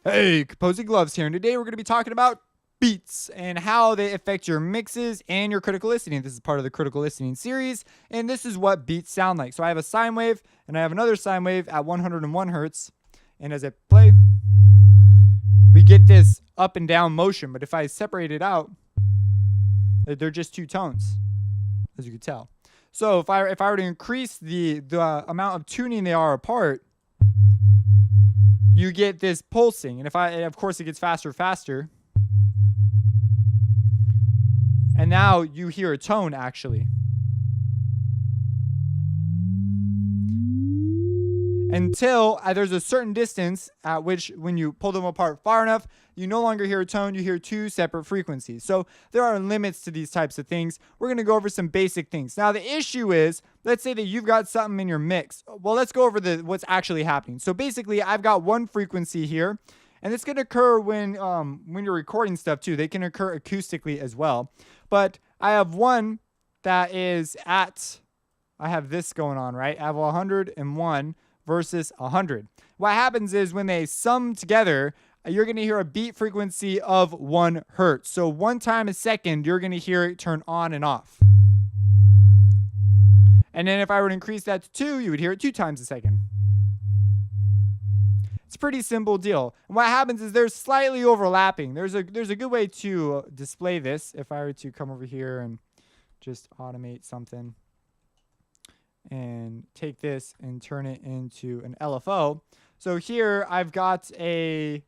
Hey, Composing Gloves here, and today we're going to be talking about beats and how they affect your mixes and your critical listening. This is part of the critical listening series, and this is what beats sound like. So I have a sine wave, and I have another sine wave at 101 hertz, and as I play, we get this up and down motion. But if I separate it out, they're just two tones, as you can tell. So if I were to increase the amount of tuning they are apart, you get this pulsing. And of course it gets faster. And now you hear a tone actually. Until there's a certain distance at which, when you pull them apart far enough, you no longer hear a tone, you hear two separate frequencies. So there are limits to these types of things. We're going to go over some basic things. Now the issue is, let's say that you've got something in your mix. Well, let's go over what's actually happening. So basically I've got one frequency here, and it's going to occur when you're recording stuff too. They can occur acoustically as well. But I have one that is at, I have this going on, right? I have 101 versus 100. What happens is when they sum together, you're going to hear a beat frequency of 1 hertz. So one time a second, you're going to hear it turn on and off. And then if I were to increase that to 2, you would hear it 2 times a second. It's a pretty simple deal. And what happens is they're slightly overlapping. There's a good way to display this. If I were to come over here and just automate something and take this and turn it into an LFO. So here I've got a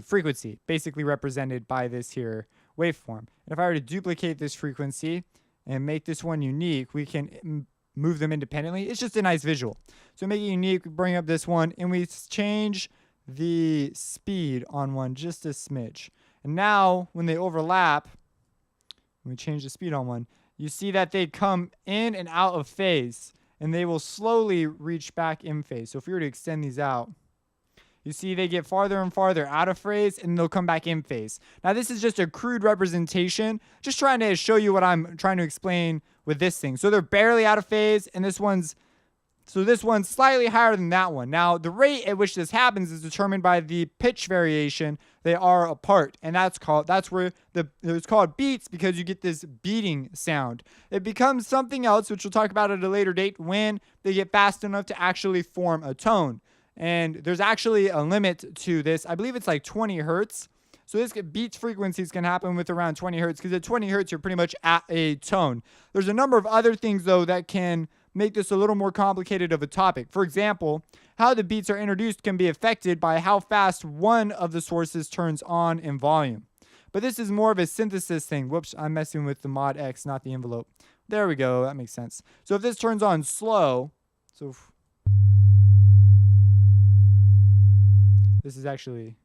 frequency basically represented by this here waveform. And if I were to duplicate this frequency and make this one unique, we can move them independently. It's just a nice visual. So make it unique, we bring up this one, and we change the speed on one just a smidge. And now when they overlap, when we change the speed on one, you see that they come in and out of phase, and they will slowly reach back in phase. So if we were to extend these out, you see they get farther and farther out of phase, and they'll come back in phase. Now this is just a crude representation, just trying to show you what I'm trying to explain with this thing. So they're barely out of phase, and this one's slightly higher than that one. Now the rate at which this happens is determined by the pitch variation they are apart, and it's called beats because you get this beating sound. It becomes something else, which we'll talk about at a later date, when they get fast enough to actually form a tone. And there's actually a limit to this. I believe it's like 20 hertz. So this beats frequencies can happen with around 20 hertz, because at 20 hertz you're pretty much at a tone. There's a number of other things though that can make this a little more complicated of a topic. For example, how the beats are introduced can be affected by how fast one of the sources turns on in volume. But this is more of a synthesis thing. Whoops, I'm messing with the mod X, not the envelope. There we go, that makes sense. So if this turns on slow, so this is actually,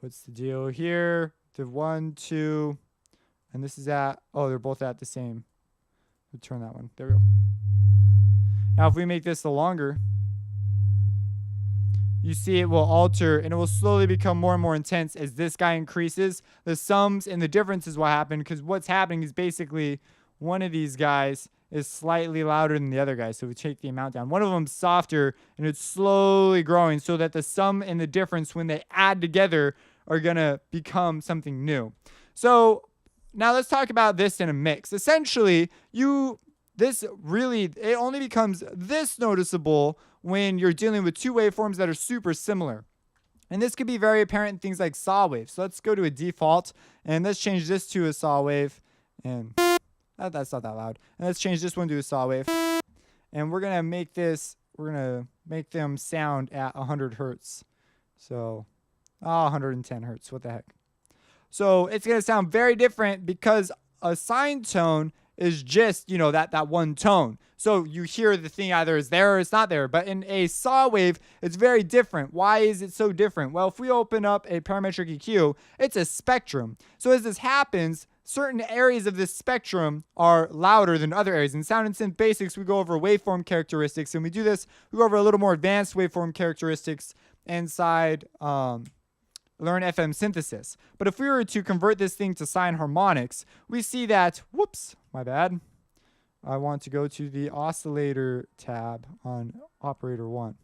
what's the deal here? The 1, 2, and this is at, oh, they're both at the same. We'll turn that one. There we go. Now if we make this a longer, you see it will alter, and it will slowly become more and more intense as this guy increases. The sums and the differences will happen, because what's happening is basically one of these guys is slightly louder than the other guy. So we take the amount down. One of them's softer, and it's slowly growing, so that the sum and the difference when they add together are going to become something new. So now let's talk about this in a mix. Essentially, it only becomes this noticeable when you're dealing with two waveforms that are super similar. And this could be very apparent in things like saw waves. So let's go to a default, and let's change this to a saw wave. And that's not that loud. And let's change this one to a saw wave. And we're going to make them sound at 100 hertz. So 110 hertz, what the heck. So it's going to sound very different, because a sine tone is just, that one tone. So you hear the thing either is there or it's not there. But in a saw wave, it's very different. Why is it so different? Well, if we open up a parametric EQ, it's a spectrum. So as this happens, certain areas of this spectrum are louder than other areas. In Sound and Synth Basics, we go over waveform characteristics, and we do this. We go over a little more advanced waveform characteristics inside Learn FM Synthesis. But if we were to convert this thing to sine harmonics, we see that, whoops, my bad. I want to go to the oscillator tab on operator 1.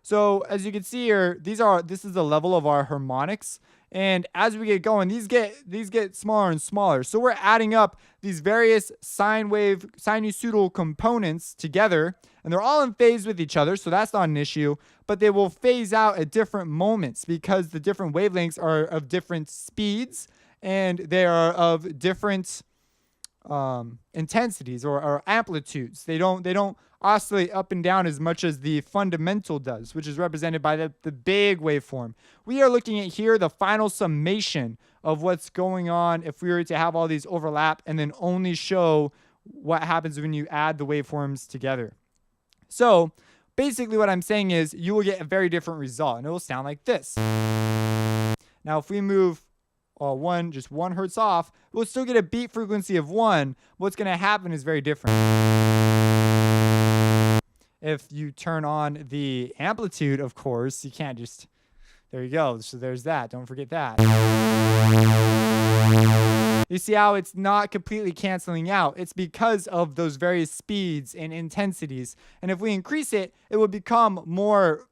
So as you can see here, this is the level of our harmonics. And as we get going, these get smaller and smaller. So we're adding up these various sinusoidal components together, and they're all in phase with each other, so that's not an issue. But they will phase out at different moments because the different wavelengths are of different speeds, and they are of different intensities or amplitudes. They don't oscillate up and down as much as the fundamental does, which is represented by the big waveform. We are looking at here the final summation of what's going on if we were to have all these overlap and then only show what happens when you add the waveforms together. So basically what I'm saying is you will get a very different result, and it will sound like this. Now if we move just 1 hertz off, we'll still get a beat frequency of 1. What's going to happen is very different. If you turn on the amplitude, of course, you can't just, there you go. So there's that. Don't forget that. You see how it's not completely canceling out. It's because of those various speeds and intensities. And if we increase it, it would become more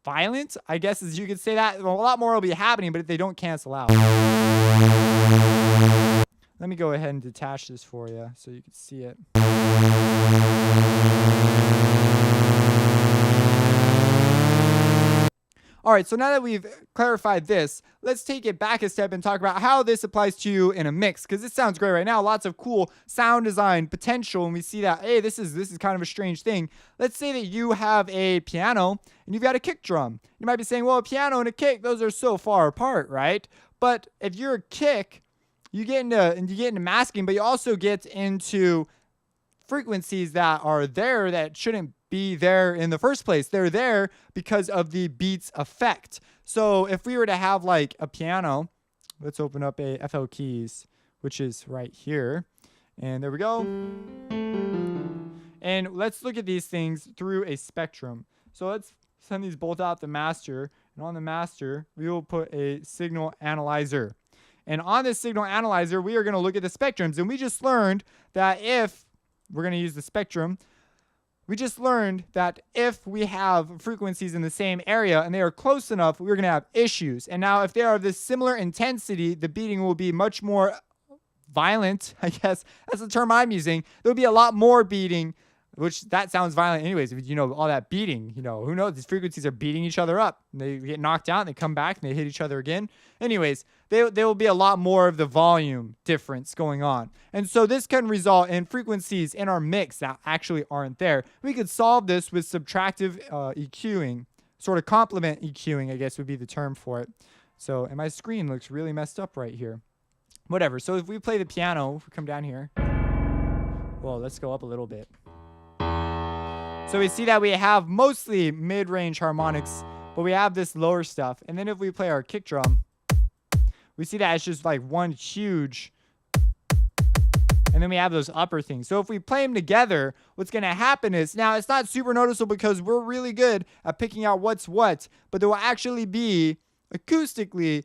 violent, I guess, as you could say that. A lot more will be happening, but if they don't cancel out. Let me go ahead and detach this for you so you can see it. All right, so now that we've clarified this, let's take it back a step and talk about how this applies to you in a mix, because this sounds great right now. Lots of cool sound design potential, and we see that, hey, this is kind of a strange thing. Let's say that you have a piano and you've got a kick drum. You might be saying, well, a piano and a kick, those are so far apart, right? But if you're a kick, you get into masking, but you also get into frequencies that are there that shouldn't be there in the first place. They're there because of the beats effect. So if we were to have like a piano, let's open up a FL keys, which is right here. And there we go. And let's look at these things through a spectrum. So let's send these both out the master. And on the master, we will put a signal analyzer. And on this signal analyzer, we are going to look at the spectrums. And we just learned that if we're going to use the spectrum, we just learned that if we have frequencies in the same area and they are close enough, we're going to have issues. And now if they are of this similar intensity, the beating will be much more violent, I guess. That's the term I'm using. There'll be a lot more beating, which that sounds violent anyways. All that beating, who knows? These frequencies are beating each other up. They get knocked out, and they come back, and they hit each other again. Anyways, there will be a lot more of the volume difference going on. And so this can result in frequencies in our mix that actually aren't there. We could solve this with subtractive EQing, sort of complement EQing, I guess would be the term for it. So, and my screen looks really messed up right here. Whatever. So if we play the piano, if we come down here. Well, let's go up a little bit. So we see that we have mostly mid-range harmonics, but we have this lower stuff. And then if we play our kick drum, we see that it's just like one huge, and then we have those upper things. So if we play them together, what's going to happen is, now it's not super noticeable because we're really good at picking out what's what, but there will actually be, acoustically,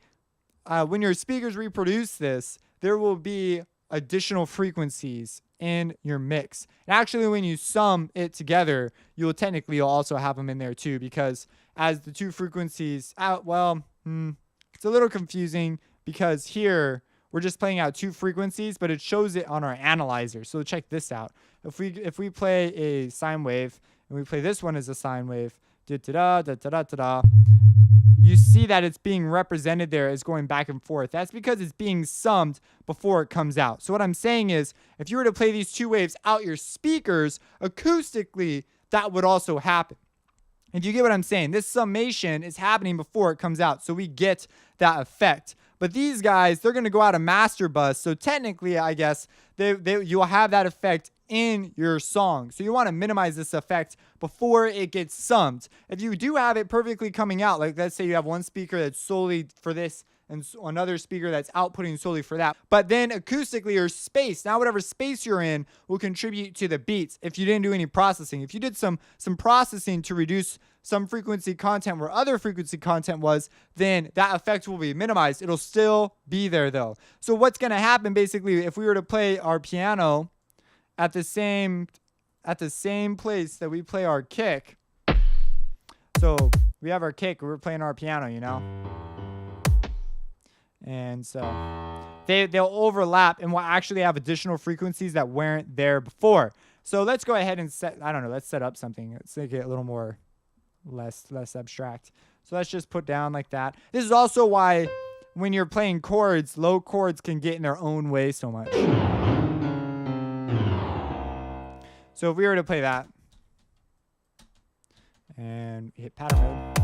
when your speakers reproduce this, there will be additional frequencies in your mix. And actually, when you sum it together, you'll also have them in there too, because as the two frequencies it's a little confusing because here we're just playing out two frequencies, but it shows it on our analyzer. So check this out. If we play a sine wave and we play this one as a sine wave, you see that it's being represented there as going back and forth. That's because it's being summed before it comes out. So what I'm saying is, if you were to play these two waves out your speakers, acoustically, that would also happen. If you get what I'm saying, this summation is happening before it comes out. So we get that effect. But these guys, they're going to go out a master bus. So technically, I guess, you'll have that effect in your song. So you want to minimize this effect before it gets summed. If you do have it perfectly coming out, like let's say you have one speaker that's solely for this and another speaker that's outputting solely for that, but then acoustically or space, now whatever space you're in will contribute to the beats if you didn't do any processing. If you did some processing to reduce some frequency content where other frequency content was, then that effect will be minimized. It'll still be there though. So what's going to happen basically if we were to play our piano at the same place that we play our kick. So we have our kick, we're playing our piano, you know? And so they'll overlap and will actually have additional frequencies that weren't there before. So let's go ahead and let's set up something. Let's make it a little more less abstract. So let's just put down like that. This is also why when you're playing chords, low chords can get in their own way so much. So if we were to play that and hit pattern mode,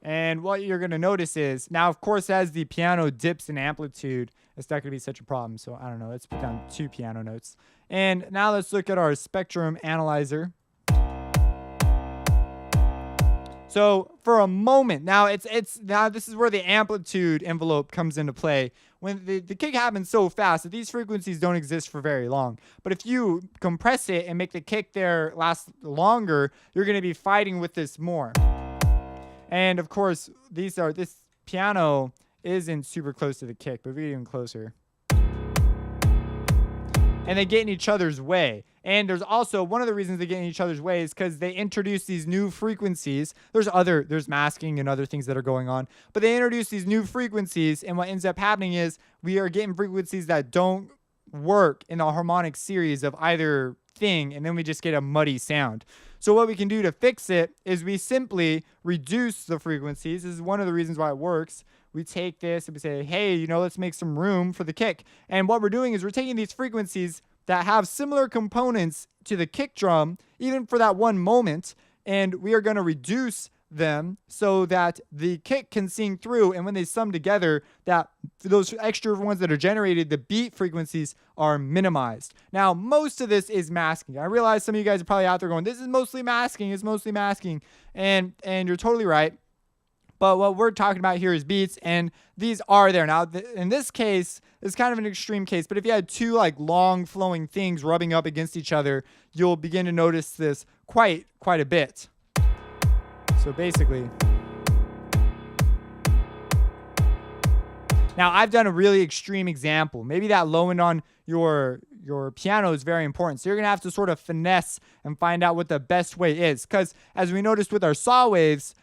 and what you're going to notice is, now, of course, as the piano dips in amplitude, it's not going to be such a problem. So, I don't know. Let's put down 2 piano notes. And now let's look at our spectrum analyzer. So, for a moment, now now this is where the amplitude envelope comes into play. When the kick happens so fast that these frequencies don't exist for very long. But if you compress it and make the kick there last longer, you're going to be fighting with this more. And of course, this piano isn't super close to the kick, but we get even closer. And they get in each other's way. And there's also one of the reasons they get in each other's way is because they introduce these new frequencies. There's masking and other things that are going on, but they introduce these new frequencies, and what ends up happening is we are getting frequencies that don't work in the harmonic series of either thing, and then we just get a muddy sound. So what we can do to fix it is we simply reduce the frequencies. This is one of the reasons why it works. We take this and we say, hey, let's make some room for the kick. And what we're doing is we're taking these frequencies that have similar components to the kick drum, even for that one moment, and we are going to reduce them so that the kick can sing through, and when they sum together, that those extra ones that are generated, the beat frequencies, are minimized. Now, most of this is masking. I realize some of you guys are probably out there going, this is mostly masking, and you're totally right. But what we're talking about here is beats, and these are there. Now, in this case, it's kind of an extreme case, but if you had 2 like long flowing things rubbing up against each other, you'll begin to notice this quite a bit. So basically, now I've done a really extreme example. Maybe that low end on your piano is very important. So you're going to have to sort of finesse and find out what the best way is. Because as we noticed with our saw waves,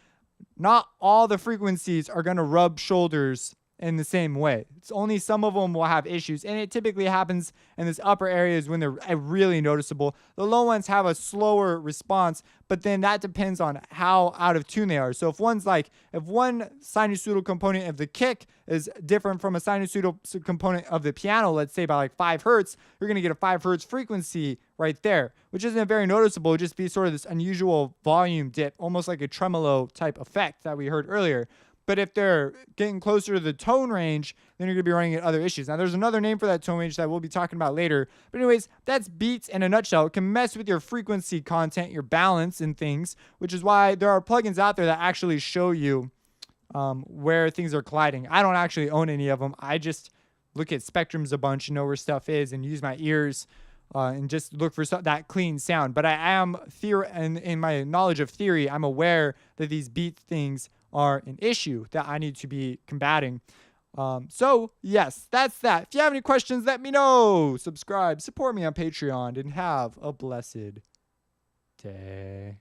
not all the frequencies are going to rub shoulders in the same way. It's only some of them will have issues, and it typically happens in this upper areas when they're really noticeable. The low ones have a slower response, but then that depends on how out of tune they are. So if one sinusoidal component of the kick is different from a sinusoidal component of the piano, let's say by like 5 hertz, you're going to get a 5 hertz frequency right there, which isn't very noticeable. It'll just be sort of this unusual volume dip, almost like a tremolo type effect that we heard earlier. But if they're getting closer to the tone range, then you're going to be running into other issues. Now, there's another name for that tone range that we'll be talking about later. But anyways, that's beats in a nutshell. It can mess with your frequency content, your balance and things, which is why there are plugins out there that actually show you where things are colliding. I don't actually own any of them. I just look at spectrums a bunch and know where stuff is and use my ears and just look for that clean sound. But I am in my knowledge of theory, I'm aware that these beat things are an issue that I need to be combating. So yes, that's that. If you have any questions, let me know. Subscribe, support me on Patreon, and have a blessed day.